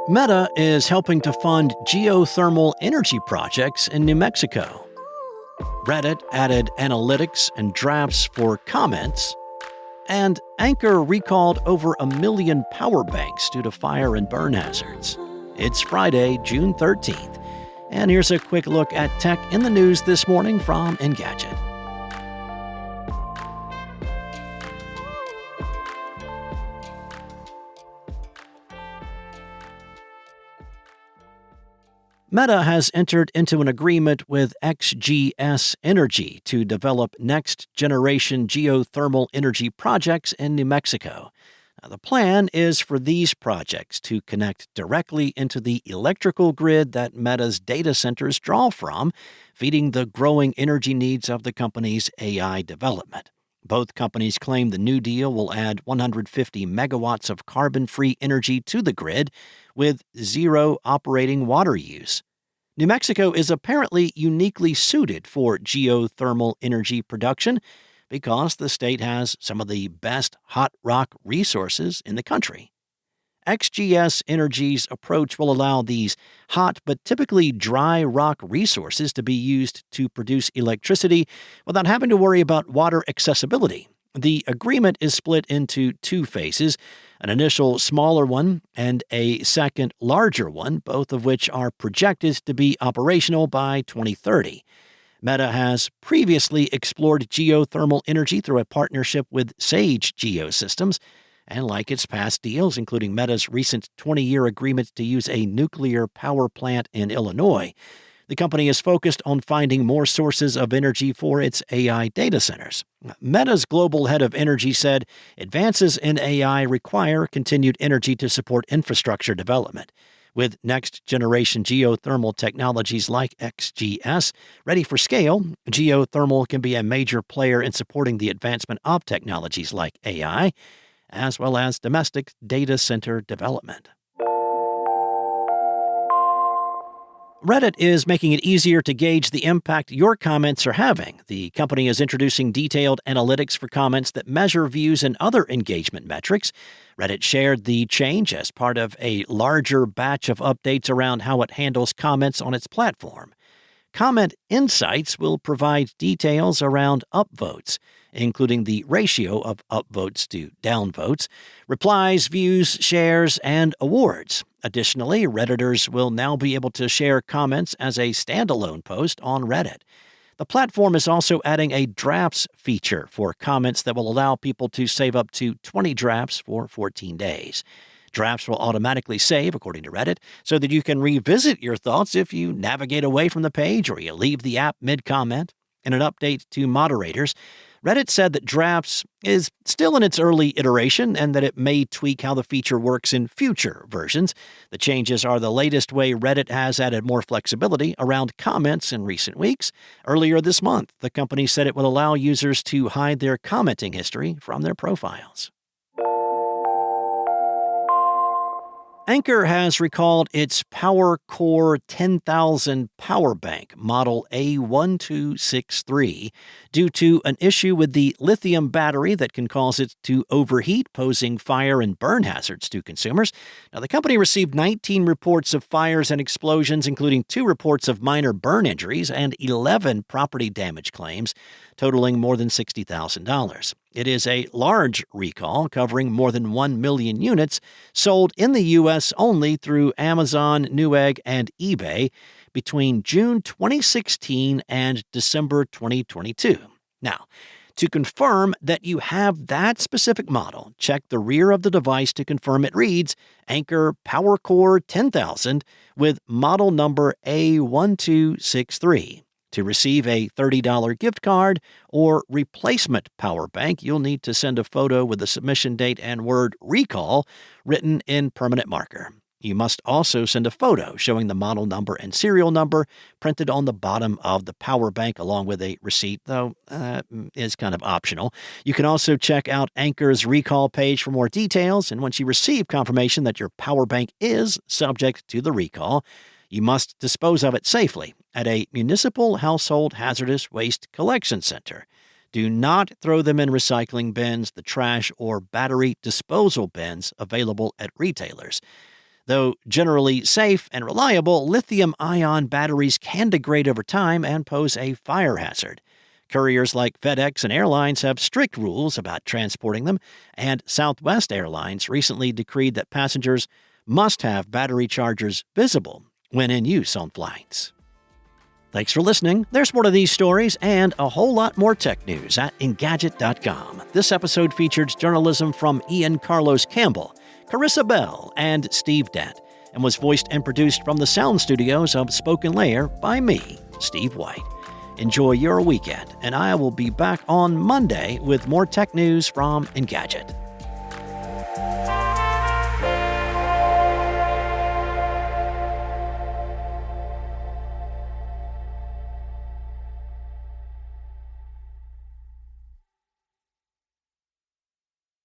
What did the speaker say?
Meta is helping to fund geothermal energy projects in New Mexico. Reddit added analytics and drafts for comments. And Anker recalled over 1 million power banks due to fire and burn hazards. It's Friday, June 13th. And here's a quick look at tech in the news this morning from Engadget. Meta has entered into an agreement with XGS Energy to develop next-generation geothermal energy projects in New Mexico. Now, the plan is for these projects to connect directly into the electrical grid that Meta's data centers draw from, feeding the growing energy needs of the company's AI development. Both companies claim the new deal will add 150 megawatts of carbon-free energy to the grid with zero operating water use. New Mexico is apparently uniquely suited for geothermal energy production because the state has some of the best hot rock resources in the country. XGS Energy's approach will allow these hot but typically dry rock resources to be used to produce electricity without having to worry about water accessibility. The agreement is split into two phases, an initial smaller one and a second larger one, both of which are projected to be operational by 2030. Meta has previously explored geothermal energy through a partnership with Sage Geosystems, and like its past deals, including Meta's recent 20-year agreement to use a nuclear power plant in Illinois, the company is focused on finding more sources of energy for its AI data centers. Meta's global head of energy said advances in AI require continued energy to support infrastructure development. With next-generation geothermal technologies like XGS ready for scale, geothermal can be a major player in supporting the advancement of technologies like AI, as well as domestic data center development. Reddit is making it easier to gauge the impact your comments are having. The company is introducing detailed analytics for comments that measure views and other engagement metrics. Reddit shared the change as part of a larger batch of updates around how it handles comments on its platform. Comment Insights will provide details around upvotes, including the ratio of upvotes to downvotes, replies, views, shares, and awards. Additionally, Redditors will now be able to share comments as a standalone post on Reddit. The platform is also adding a drafts feature for comments that will allow people to save up to 20 drafts for 14 days. Drafts will automatically save, according to Reddit, so that you can revisit your thoughts if you navigate away from the page or you leave the app mid-comment. In an update to moderators, Reddit said that Drafts is still in its early iteration and that it may tweak how the feature works in future versions. The changes are the latest way Reddit has added more flexibility around comments in recent weeks. Earlier this month, the company said it will allow users to hide their commenting history from their profiles. Anker has recalled its PowerCore 10,000 power bank model A1263 due to an issue with the lithium battery that can cause it to overheat, posing fire and burn hazards to consumers. Now, the company received 19 reports of fires and explosions, including 2 reports of minor burn injuries and 11 property damage claims, totaling more than $60,000. It is a large recall covering more than 1 million units sold in the U.S. only through Amazon, Newegg, and eBay between June 2016 and December 2022. Now, to confirm that you have that specific model, check the rear of the device to confirm it reads Anker PowerCore 10,000 with model number A1263. To receive a $30 gift card or replacement power bank, you'll need to send a photo with the submission date and word recall written in permanent marker. You must also send a photo showing the model number and serial number printed on the bottom of the power bank along with a receipt, though is kind of optional. You can also check out Anker's recall page for more details, and once you receive confirmation that your power bank is subject to the recall, you must dispose of it safely at a municipal household hazardous waste collection center. Do not throw them in recycling bins, the trash, or battery disposal bins available at retailers. Though generally safe and reliable, lithium-ion batteries can degrade over time and pose a fire hazard. Couriers like FedEx and airlines have strict rules about transporting them, and Southwest Airlines recently decreed that passengers must have battery chargers visible when in use on flights. Thanks for listening. There's more to these stories and a whole lot more tech news at Engadget.com. This episode featured journalism from Ian Carlos Campbell, Karissa Bell, and Steve Dent, and was voiced and produced from the sound studios of SpokenLayer by me, Steve White. Enjoy your weekend, and I will be back on Monday with more tech news from Engadget.